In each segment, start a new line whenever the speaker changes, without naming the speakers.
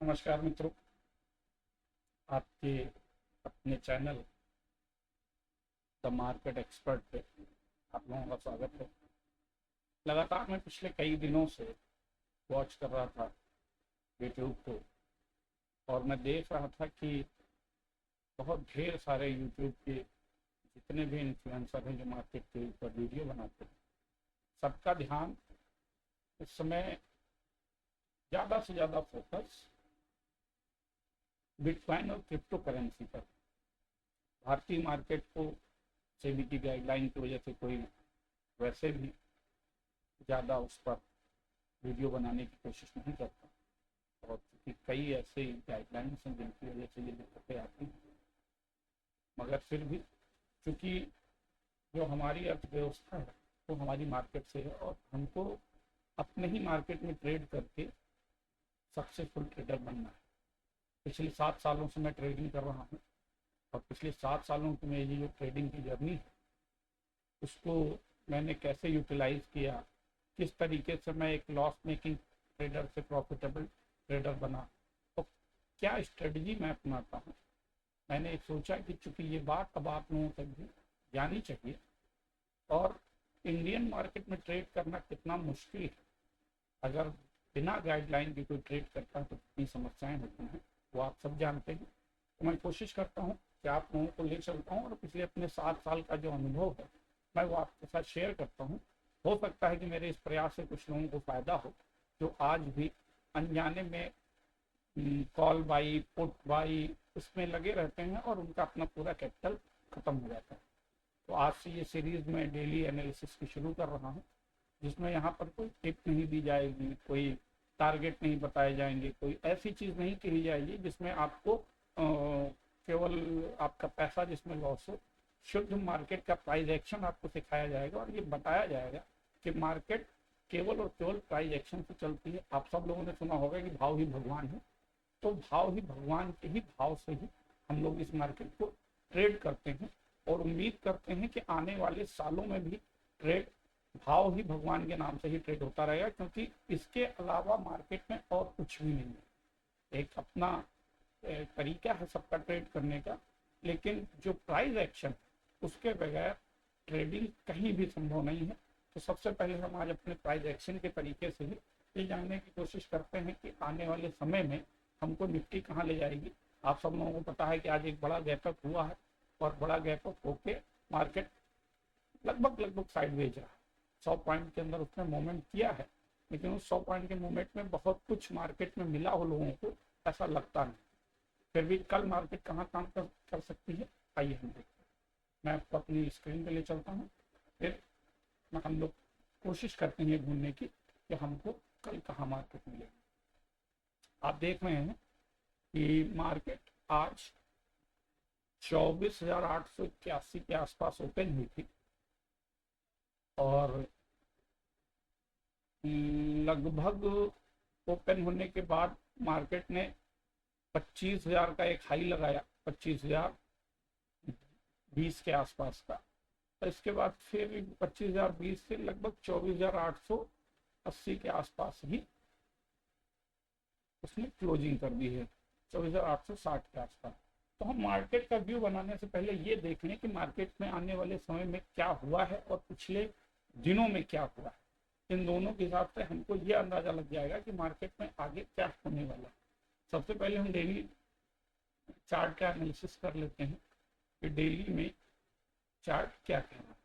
नमस्कार मित्रों, आपके अपने चैनल द मार्केट एक्सपर्ट पे आप लोगों का स्वागत है। लगातार मैं पिछले कई दिनों से वॉच कर रहा था यूट्यूब को और मैं देख रहा था कि बहुत ढेर सारे यूट्यूब के जितने भी इन्फ्लुएंसर हैं जो मार्केट के ऊपर वीडियो बनाते हैं, सबका ध्यान इस समय ज़्यादा से ज़्यादा फोकस बिटकॉइन और क्रिप्टो करेंसी पर। भारतीय मार्केट को सेबी की गाइडलाइन की वजह से कोई वैसे भी ज़्यादा उस पर वीडियो बनाने की कोशिश नहीं करता, और क्योंकि कई ऐसे गाइडलाइंस हैं जिनकी वजह से ये दिक्कतें आती हैं, मगर फिर भी क्योंकि जो हमारी अर्थव्यवस्था है वो हमारी मार्केट से है और हमको अपने ही मार्केट में ट्रेड करके सक्सेसफुल ट्रेडर बनना है। पिछले 7 सालों से मैं ट्रेडिंग कर रहा हूँ और पिछले 7 सालों की मेरी जो ट्रेडिंग की जर्नी है उसको मैंने कैसे यूटिलाइज किया, किस तरीके से मैं एक लॉस मेकिंग ट्रेडर से प्रॉफिटेबल ट्रेडर बना, तो क्या स्ट्रेटजी मैं अपनाता हूँ। मैंने सोचा कि चूंकि ये बात अब आप लोगों तक भी जानी चाहिए और इंडियन मार्केट में ट्रेड करना कितना मुश्किल है, अगर बिना गाइडलाइन के कोई ट्रेड करता है तो कितनी समस्याएं होती हैं वो आप सब जानते हैं। तो मैं कोशिश करता हूँ कि आप लोगों को ले चलता हूँ और पिछले अपने 7 साल का जो अनुभव है मैं वो आपके साथ शेयर करता हूँ। हो सकता है कि मेरे इस प्रयास से कुछ लोगों को फ़ायदा हो जो आज भी अनजाने में कॉल बाई पुट बाई उसमें लगे रहते हैं और उनका अपना पूरा कैपिटल ख़त्म हो जाता है। तो आज से ये सीरीज़ में डेली एनालिसिस की शुरू कर रहा हूँ, जिसमें यहाँ पर कोई टिप नहीं दी जाएगी, कोई टारगेट नहीं बताए जाएंगे, कोई ऐसी चीज़ नहीं कही जाएगी जिसमें आपको केवल आपका पैसा जिसमें लॉस हो। शुद्ध मार्केट का प्राइस एक्शन आपको सिखाया जाएगा और ये बताया जाएगा कि मार्केट केवल और केवल प्राइस एक्शन से चलती है। आप सब लोगों ने सुना होगा कि भाव ही भगवान है, तो भाव ही भगवान के ही भाव से ही हम लोग इस मार्केट को ट्रेड करते हैं और उम्मीद करते हैं कि आने वाले सालों में भी ट्रेड भाव ही भगवान के नाम से ही ट्रेड होता रहेगा, क्योंकि इसके अलावा मार्केट में और कुछ भी नहीं है। एक अपना तरीका है सबका ट्रेड करने का, लेकिन जो प्राइस एक्शन उसके बगैर ट्रेडिंग कहीं भी संभव नहीं है। तो सबसे पहले हम आज अपने प्राइस एक्शन के तरीके से ही ये जानने की कोशिश करते हैं कि आने वाले समय में हमको निफ्टी कहाँ ले जाएगी। आप सब लोगों को पता है कि आज एक बड़ा गैप अप हुआ है और बड़ा गैप अप होके मार्केट लगभग साइडवेज रहा है। 100 पॉइंट के अंदर उसने मूवमेंट किया है, लेकिन उस 100 पॉइंट के मूवमेंट में बहुत कुछ मार्केट में मिला हो लोगों को ऐसा लगता नहीं। फिर भी कल मार्केट कहाँ काम कर सकती है, आइए हम देखते हैं। मैं आपको अपनी स्क्रीन पे ले चलता हूँ, फिर हम लोग कोशिश करते हैं ढूंढने की कि हमको कल कहाँ मार्केट मिलेगी। आप देख रहे हैं कि मार्केट आज 24,881 के आसपास ओपन हुई थी और लगभग ओपन होने के बाद मार्केट ने 25,000 का एक हाई लगाया, 25,020 के आसपास का। तो इसके बाद फिर 25,020 से लगभग 24,880 के आसपास ही उसने क्लोजिंग कर दी है, 24,860 के आसपास। तो हम मार्केट का व्यू बनाने से पहले ये देख लें कि मार्केट में आने वाले समय में क्या हुआ है और पिछले दिनों में क्या हुआ है। इन दोनों के हिसाब से हमको ये अंदाजा लग जाएगा कि मार्केट में आगे क्या होने वाला है। सबसे पहले हम डेली चार्ट का एनालिसिस कर लेते हैं कि डेली में चार्ट क्या कहना है।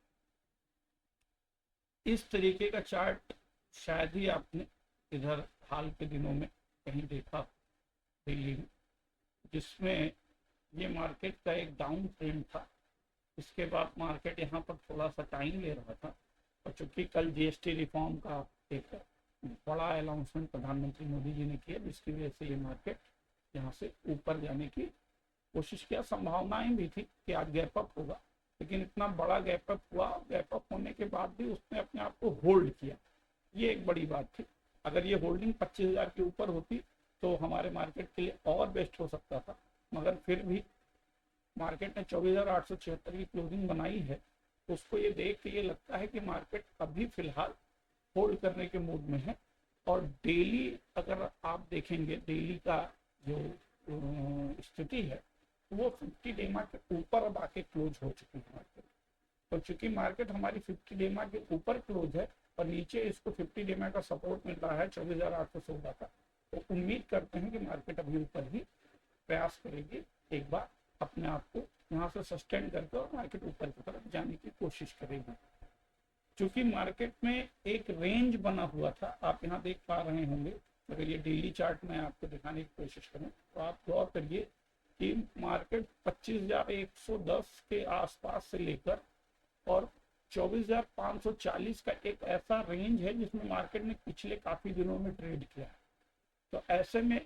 इस तरीके का चार्ट शायद ही आपने इधर हाल के दिनों में कहीं देखा दिल्ली में, जिसमें ये मार्केट का एक डाउन ट्रेंड था। इसके बाद मार्केट यहाँ पर थोड़ा सा टाइम ले रहा था और चूंकि कल जीएसटी रिफॉर्म का एक बड़ा अनाउंसमेंट प्रधानमंत्री मोदी जी ने किया, जिसकी वजह से ये मार्केट यहाँ से ऊपर जाने की कोशिश किया। संभावनाएं भी थी कि आज गैप अप होगा, लेकिन इतना बड़ा गैप अप हुआ, गैप अप होने के बाद भी उसने अपने आप को होल्ड किया, ये एक बड़ी बात थी। अगर ये होल्डिंग 25,000 के ऊपर होती तो हमारे मार्केट के लिए और बेस्ट हो सकता था, मगर फिर भी मार्केट ने 24,876 की क्लोजिंग बनाई है। तो उसको ये देख के ये लगता है कि मार्केट अभी फिलहाल होल्ड करने के मूड में है। और डेली अगर आप देखेंगे, डेली का जो स्थिति है वो 50 डेमा के ऊपर अब आके क्लोज हो चुकी है मार्केट। तो चूंकि मार्केट हमारी 50 डेमा के ऊपर क्लोज है और नीचे इसको 50 डेमा का सपोर्ट मिल रहा है 24,816 का, तो उम्मीद करते हैं कि मार्केट अभी ऊपर ही प्रयास करेगी, एक बार अपने आप को यहाँ से सस्टेन करके और मार्केट ऊपर की तरफ जाने की कोशिश करेगी। चूंकि मार्केट में एक रेंज बना हुआ था, आप यहाँ देख पा रहे होंगे, अगर ये डेली चार्ट में आपको दिखाने की कोशिश करूँ तो आप गौर करिए कि मार्केट 25,110 के आसपास से लेकर और 24,540 का एक ऐसा रेंज है जिसमें मार्केट ने पिछले काफी दिनों में ट्रेड किया है। तो ऐसे में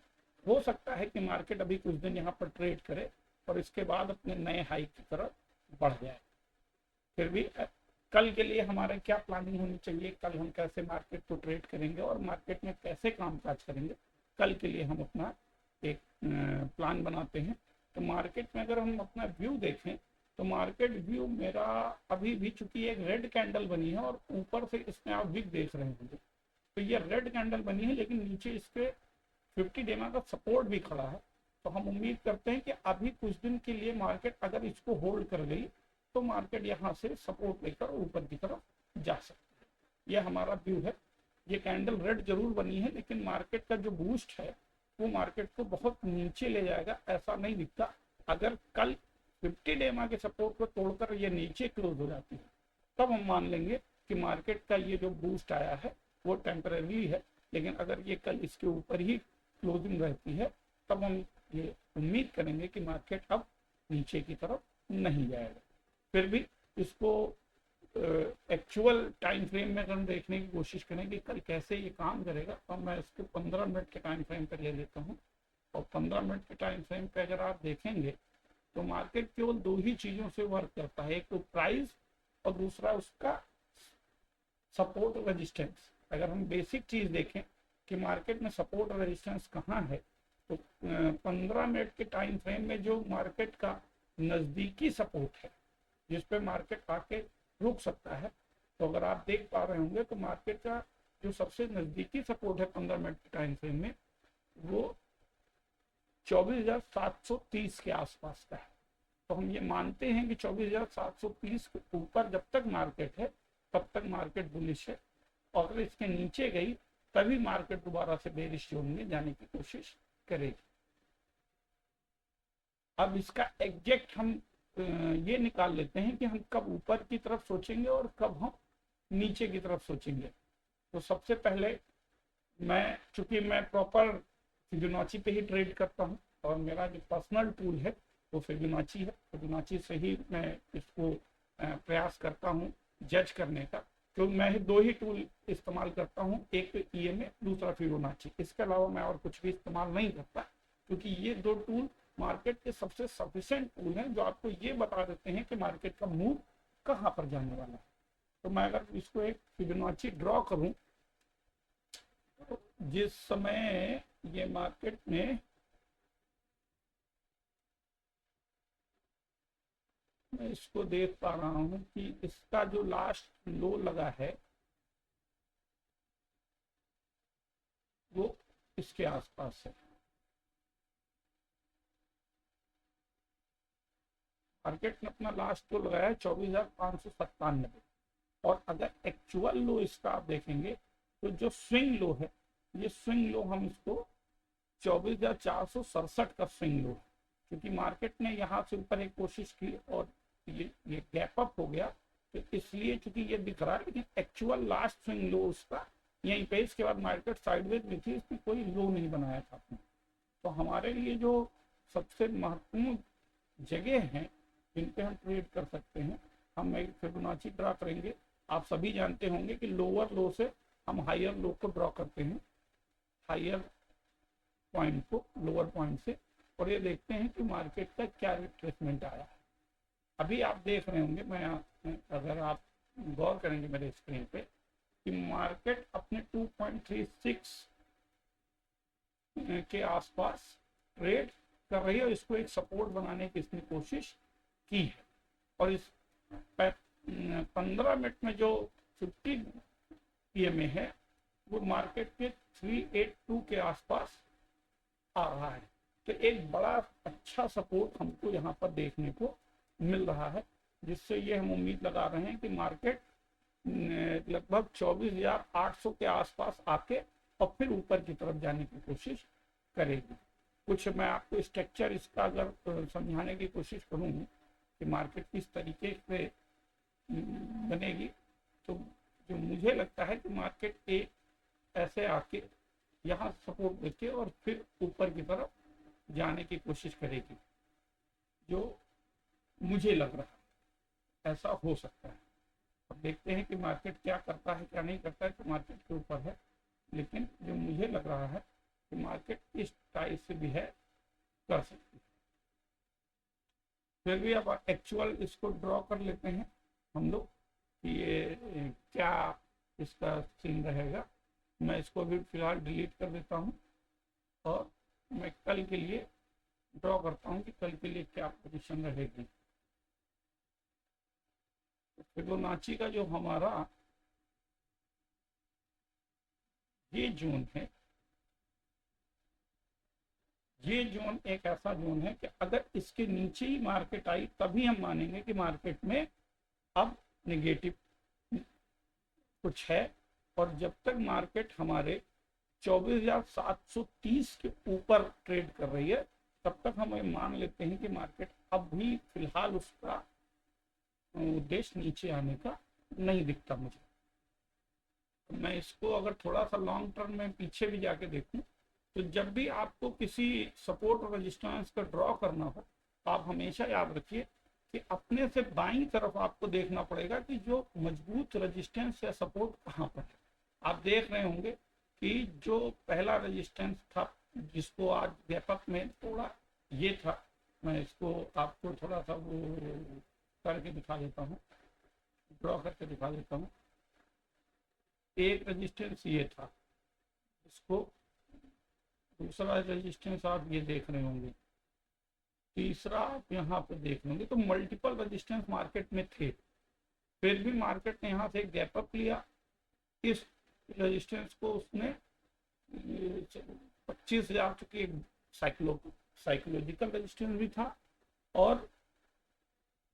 हो सकता है कि मार्केट अभी कुछ दिन यहाँ पर ट्रेड करे और इसके बाद अपने नए हाई की तरफ बढ़ जाए। फिर भी कल के लिए हमारे क्या प्लानिंग होनी चाहिए, कल हम कैसे मार्केट को ट्रेड करेंगे और मार्केट में कैसे कामकाज करेंगे, कल के लिए हम अपना एक प्लान बनाते हैं। तो मार्केट में अगर हम अपना व्यू देखें तो मार्केट व्यू मेरा अभी भी, चूंकि एक रेड कैंडल बनी है और ऊपर से इसमें आप विक देख रहे होंगे, तो ये रेड कैंडल बनी है लेकिन नीचे इसके 50 डेमा का सपोर्ट भी खड़ा है। तो हम उम्मीद करते हैं कि अभी कुछ दिन के लिए मार्केट अगर इसको होल्ड कर गई तो मार्केट यहाँ से सपोर्ट लेकर ऊपर की तरफ जा सकती है। यह हमारा व्यू है। ये कैंडल रेड जरूर बनी है लेकिन मार्केट का जो बूस्ट है वो मार्केट को बहुत नीचे ले जाएगा, ऐसा नहीं दिखता। अगर कल 50 डेमा के सपोर्ट को तोड़कर ये नीचे क्लोज हो जाती है तब हम मान लेंगे कि मार्केट का ये जो बूस्ट आया है वो टेम्परेरी है, लेकिन अगर ये कल इसके ऊपर ही क्लोजिंग रहती है तब हम ये उम्मीद करेंगे कि मार्केट अब नीचे की तरफ नहीं जाएगा। फिर भी इसको एक्चुअल टाइम फ्रेम में अगर हम देखने की कोशिश करें कि कल कैसे ये काम करेगा, तो मैं इसको 15 मिनट के टाइम फ्रेम पर ले लेता हूँ। और 15 मिनट के टाइम फ्रेम पे अगर आप देखेंगे तो मार्केट केवल दो ही चीजों से वर्क करता है, एक तो प्राइस और दूसरा उसका सपोर्ट और रेजिस्टेंस। अगर हम बेसिक चीज देखें कि मार्केट में सपोर्ट और रेजिस्टेंस कहाँ है, तो 15 मिनट के टाइम फ्रेम में जो मार्केट का नजदीकी सपोर्ट है जिस पे मार्केट आके रुक सकता है, तो अगर आप देख पा रहे होंगे तो मार्केट का जो सबसे नजदीकी सपोर्ट है 15 मिनट के टाइम फ्रेम में वो 24,730 के आसपास का है। तो हम ये मानते हैं कि 24,730 के ऊपर जब तक मार्केट है तब तक मार्केट बुलिश है, और अगर इसके नीचे गई तभी मार्केट दोबारा से बेरिश जोन में जाने की कोशिश करेगी। अब इसका एग्जैक्ट हम ये निकाल लेते हैं कि हम कब ऊपर की तरफ सोचेंगे और कब हम नीचे की तरफ सोचेंगे। तो सबसे पहले चूंकि मैं प्रॉपर फिबोनाची पे ही ट्रेड करता हूँ और मेरा जो पर्सनल टूल है वो फिबोनाची है, फिबोनाची से ही मैं इसको प्रयास करता हूँ जज करने का। तो मैं दो ही टूल इस्तेमाल करता हूँ, एक तो EMA, दूसरा फिबोनाची। इसके अलावा मैं और कुछ भी इस्तेमाल नहीं करता, क्योंकि ये दो टूल मार्केट के सबसे सफिशिएंट टूल हैं जो आपको ये बता देते हैं कि मार्केट का मूव कहाँ पर जाने वाला है। तो मैं अगर इसको एक फिबोनाची ड्रॉ करूं तो जिस समय ये मार्केट में मैं इसको देख पा रहा हूं कि इसका जो लास्ट लो लगा है वो इसके आसपास है। मार्केट ने अपना लास्ट लो लगाया है 24,597, और अगर एक्चुअल लो इसका आप देखेंगे तो जो स्विंग लो है, ये स्विंग लो हम इसको 24,467 का स्विंग लो है, क्योंकि मार्केट ने यहाँ से ऊपर एक कोशिश की और ये गैप अप हो गया, तो इसलिए चूंकि ये दिख रहा है, लेकिन एक्चुअल लास्ट स्विंग लो उसका यहीं पे, इसके बाद मार्केट साइडवेज में थी, इसमें कोई लो नहीं बनाया था आपने। तो हमारे लिए जो सबसे महत्वपूर्ण जगह है जिन पे हम ट्रेड कर सकते हैं, हम एक फिबोनाची ड्रा करेंगे। आप सभी जानते होंगे कि लोअर लो से हम हायर लो को ड्रॉ करते हैं, हायर पॉइंट को लोअर पॉइंट से, और ये देखते हैं कि मार्केट का क्या रिट्रेसमेंट आया है। अभी आप देख रहे होंगे, मैं अगर आप गौर करेंगे मेरे स्क्रीन पे, कि मार्केट अपने 2.36 के आसपास ट्रेड कर रही है और इसको एक सपोर्ट बनाने की इसने कोशिश की है। और इस 15 मिनट में जो 50 EMA है वो मार्केट के 382 के आसपास आ रहा है। तो एक बड़ा अच्छा सपोर्ट हमको यहाँ पर देखने को मिल रहा है, जिससे ये हम उम्मीद लगा रहे हैं कि मार्केट लगभग 24,800 के आसपास आके और फिर ऊपर की तरफ जाने की कोशिश करेगी। कुछ मैं आपको स्ट्रक्चर इसका अगर समझाने की कोशिश करूँ कि मार्केट किस तरीके से बनेगी, तो जो मुझे लगता है कि मार्केट एक ऐसे आके यहाँ सपोर्ट देके और फिर ऊपर की तरफ जाने की कोशिश करेगी, जो मुझे लग रहा है ऐसा हो सकता है। अब देखते हैं कि मार्केट क्या करता है क्या नहीं करता है, तो मार्केट के ऊपर है, लेकिन जो मुझे लग रहा है कि मार्केट इस टाइप से भी है कर सकती है। फिर भी अब एक्चुअल इसको ड्रॉ कर लेते हैं हम लोग कि ये क्या इसका सीन रहेगा। मैं इसको भी फिलहाल डिलीट कर देता हूँ और मैं कल के लिए ड्रॉ करता हूँ कि कल के लिए क्या पोजीशन रहेगी। फिबोनाची का जो हमारा ये जोन है, ये जोन एक ऐसा जोन है कि अगर इसके नीचे ही मार्केट आई तभी हम मानेंगे कि मार्केट में अब नेगेटिव कुछ है, और जब तक मार्केट हमारे 24,730 के ऊपर ट्रेड कर रही है तब तक हम ये मान लेते हैं कि मार्केट अब भी फिलहाल उसका उद्देश्य नीचे आने का नहीं दिखता मुझे। तो मैं इसको अगर थोड़ा सा लॉन्ग टर्म में पीछे भी जाके देखूं, तो जब भी आपको किसी सपोर्ट और रेजिस्टेंस का ड्रॉ करना हो तो आप हमेशा याद रखिए कि अपने से बाईं तरफ आपको देखना पड़ेगा कि जो मजबूत रेजिस्टेंस या सपोर्ट कहाँ पर है। आप देख रहे होंगे कि जो पहला रेजिस्टेंस था जिसको आज गैप अप में थोड़ा ये था, मैं इसको आपको थोड़ा सा वो करके दिखा देता हूँ, ड्रॉ करके दिखा देता हूँ। एक रेजिस्टेंस ये था, इसको दूसरा रेजिस्टेंस आप ये देख रहे होंगे, तीसरा आप यहाँ पे देख लेंगे। तो मल्टीपल रेजिस्टेंस मार्केट में थे, फिर भी मार्केट ने यहाँ से गैप अप लिया, इस रेजिस्टेंस को उसने 25,000 चुकी साइकोलॉजिकल रेजिस्टेंस भी था, और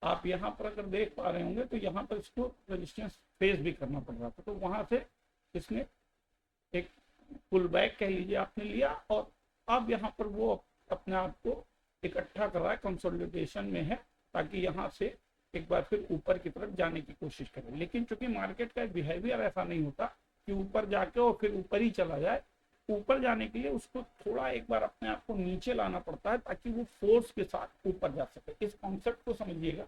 आप यहाँ पर अगर देख पा रहे होंगे तो यहाँ पर इसको रेजिस्टेंस फेस भी करना पड़ रहा था। तो वहां से इसने एक पुल बैक कह लीजिए आपने लिया, और अब यहाँ पर वो अपने आप को इकट्ठा कर रहा है, कंसोलिडेशन में है, ताकि यहाँ से एक बार फिर ऊपर की तरफ जाने की कोशिश करें। लेकिन चूंकि मार्केट का बिहेवियर ऐसा नहीं होता कि ऊपर जाके और फिर ऊपर ही चला जाए, ऊपर जाने के लिए उसको थोड़ा एक बार अपने आप को नीचे लाना पड़ता है ताकि वो फोर्स के साथ ऊपर जा सके। इस कॉन्सेप्ट को समझिएगा,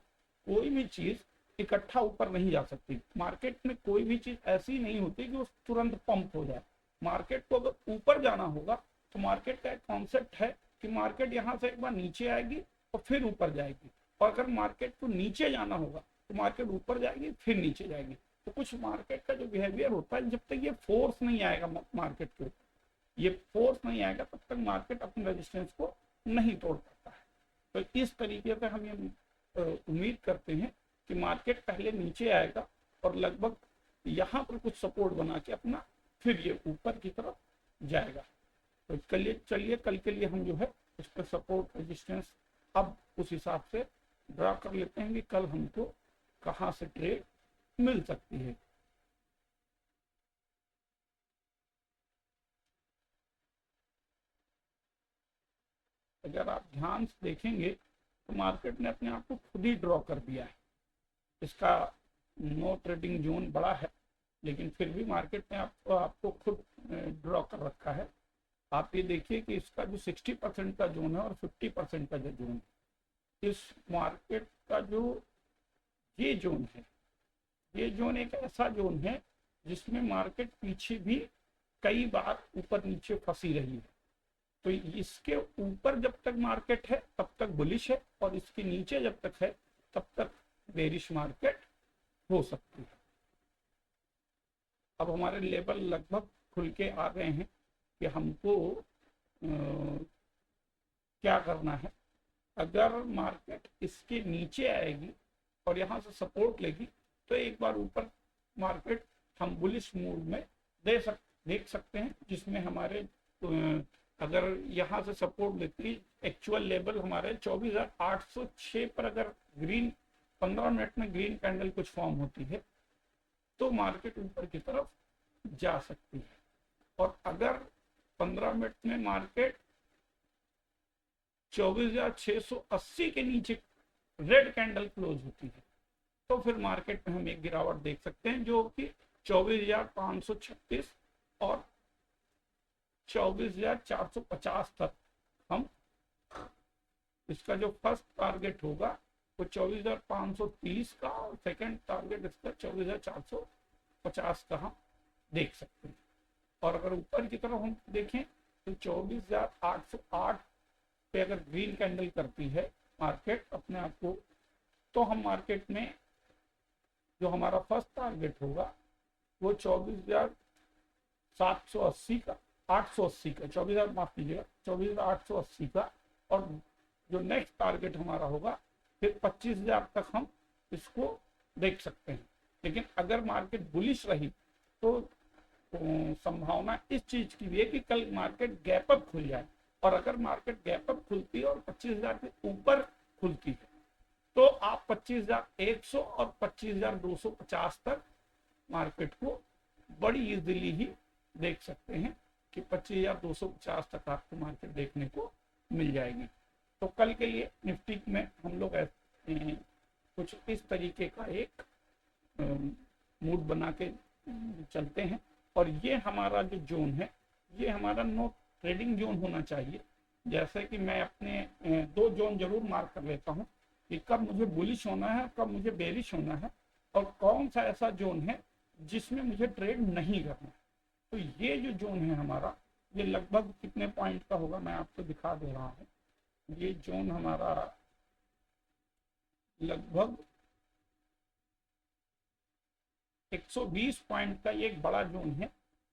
कोई भी चीज इकट्ठा ऊपर नहीं जा सकती। मार्केट में कोई भी चीज ऐसी नहीं होती कि वो तुरंत पंप हो जाए। मार्केट को अगर ऊपर जाना होगा तो मार्केट का एक कॉन्सेप्ट है कि मार्केट यहाँ से एक बार नीचे आएगी और फिर ऊपर जाएगी, और अगर मार्केट को नीचे जाना होगा तो मार्केट ऊपर जाएगी फिर नीचे जाएगी। तो कुछ मार्केट का जो बिहेवियर होता है, जब तक ये फोर्स नहीं आएगा मार्केट के ऊपर, ये फोर्स नहीं आएगा, तब तक मार्केट अपने रेजिस्टेंस को नहीं तोड़ पाता है। तो इस तरीके से हम ये उम्मीद करते हैं कि मार्केट पहले नीचे आएगा और लगभग यहाँ पर कुछ सपोर्ट बना के अपना फिर ये ऊपर की तरफ जाएगा। तो चलिए कल के लिए हम जो है इस पर सपोर्ट रेजिस्टेंस अब उस हिसाब से ड्रा कर लेते हैं कि कल हमको कहाँ से ट्रेड मिल सकती है। अगर आप ध्यान से देखेंगे तो मार्केट ने अपने आप को खुद ही ड्रॉ कर दिया है। इसका नो ट्रेडिंग जोन बड़ा है, लेकिन फिर भी मार्केट ने आपको खुद ड्रॉ कर रखा है। आप ये देखिए कि इसका जो 60% का जोन है और 50% का जो जोन है, इस मार्केट का जो ये जोन है, ये जोन एक ऐसा जोन है जिसमें मार्केट पीछे भी कई बार ऊपर नीचे फंसी रही है। तो इसके ऊपर जब तक मार्केट है तब तक बुलिश है, और इसके नीचे जब तक है तब तक बेरिश मार्केट हो सकती है। अब हमारे लेवल लगभग खुल के आ गए हैं कि हमको क्या करना है। अगर मार्केट इसके नीचे आएगी और यहाँ से सपोर्ट लेगी तो एक बार ऊपर मार्केट हम बुलिश मूड में देख सकते हैं, जिसमें हमारे अगर यहाँ से सपोर्ट लेती, एक्चुअल लेवल हमारे 24,806 पर अगर ग्रीन 15 मिनट में ग्रीन कैंडल कुछ फॉर्म होती है तो मार्केट ऊपर की तरफ जा सकती है। और अगर 15 मिनट में मार्केट 24,680 के नीचे रेड कैंडल क्लोज होती है तो फिर मार्केट में हम एक गिरावट देख सकते हैं, जो कि 24,536 और 24,450 तक हम इसका जो फर्स्ट टारगेट होगा वो 24,530 का और सेकंड टारगेट इसका 24,450 का हम देख सकते हैं। और अगर ऊपर की तरफ हम देखें तो 24,808 पे अगर ग्रीन कैंडल करती है मार्केट अपने आप को, तो हम मार्केट में जो हमारा फर्स्ट टारगेट होगा वो 24,780 का 880 का 24,000 माफ कीजिएगा 24,880 का, और जो नेक्स्ट टारगेट हमारा होगा फिर 25,000 तक हम इसको देख सकते हैं। लेकिन अगर मार्केट बुलिश रही तो संभावना इस चीज की भी है कि कल मार्केट गैप अप खुल जाए, और अगर मार्केट गैप अप खुलती है और 25,000 के ऊपर खुलती है तो आप 25,100 और 25,250 तक मार्केट को बड़ी इजीली ही देख सकते हैं कि 25,250 तक आपको मार्केट देखने को मिल जाएगी। तो कल के लिए निफ्टी में हम लोग कुछ इस तरीके का एक मूड बना के चलते हैं। और ये हमारा जो जोन है ये हमारा नो ट्रेडिंग जोन होना चाहिए। जैसे कि मैं अपने 2 जोन जरूर मार्क कर लेता हूँ कि कब मुझे बुलिश होना है, कब मुझे बेरिश होना है, और कौन सा ऐसा जोन है जिसमें मुझे ट्रेड नहीं करना है। तो ये जो जोन है हमारा, ये लगभग कितने पॉइंट का होगा मैं आपको दिखा दे रहा हूँ। ये जोन हमारा लगभग 120 पॉइंट का एक बड़ा जोन है।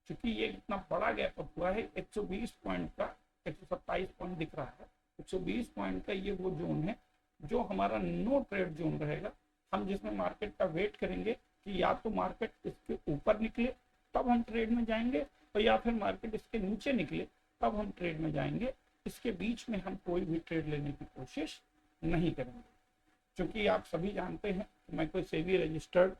क्योंकि ये इतना बड़ा गैप अप हुआ है 120 पॉइंट का, 127 पॉइंट दिख रहा है, 120 पॉइंट का ये वो जोन है जो हमारा नो ट्रेड जोन रहेगा। हम जिसमें मार्केट का वेट करेंगे कि या तो मार्केट इसके ऊपर निकले तब हम ट्रेड में जाएंगे, और या फिर मार्केट इसके नीचे निकले तब हम ट्रेड में जाएंगे। इसके बीच में हम कोई भी ट्रेड लेने की कोशिश नहीं करेंगे। क्योंकि आप सभी जानते हैं कि मैं कोई सेबी रजिस्टर्ड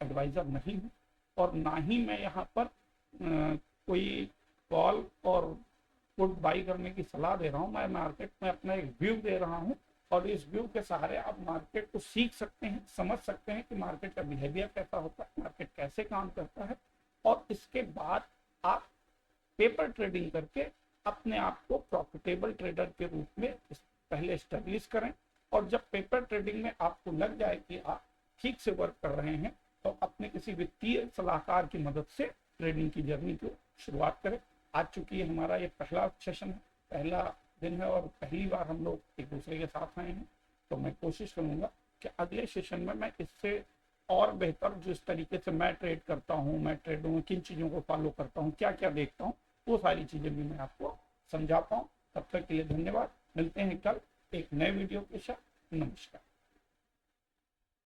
एडवाइजर नहीं हूँ, और ना ही मैं यहाँ पर कोई कॉल और पुट बाई करने की सलाह दे रहा हूँ। मैं मार्केट में अपना एक व्यू दे रहा हूँ, और इस व्यू के सहारे आप मार्केट को सीख सकते हैं, समझ सकते हैं कि मार्केट का बिहेवियर कैसा होता है, मार्केट कैसे काम करता है, और इसके बाद आप पेपर ट्रेडिंग करके अपने आप को प्रॉफिटेबल ट्रेडर के रूप में पहले एस्टेब्लिश करें। और जब पेपर ट्रेडिंग में आपको लग जाए कि आप ठीक से वर्क कर रहे हैं तो अपने किसी वित्तीय सलाहकार की मदद से ट्रेडिंग की जर्नी को शुरुआत करें। आज चूंकि हमारा ये पहला सेशन है, पहला दिन है, और पहली बार हम लोग एक दूसरे के साथ आए हैं, तो मैं कोशिश करूंगा कि अगले सेशन में मैं इससे और बेहतर जिस तरीके से मैं ट्रेड करता हूँ, मैं ट्रेडों में किन चीज़ों को फॉलो करता हूँ, क्या क्या देखता हूँ, वो सारी चीज़ें भी मैं आपको समझा पाऊँ। तब तक के लिए धन्यवाद। मिलते हैं कल एक नए वीडियो के साथ। नमस्कार।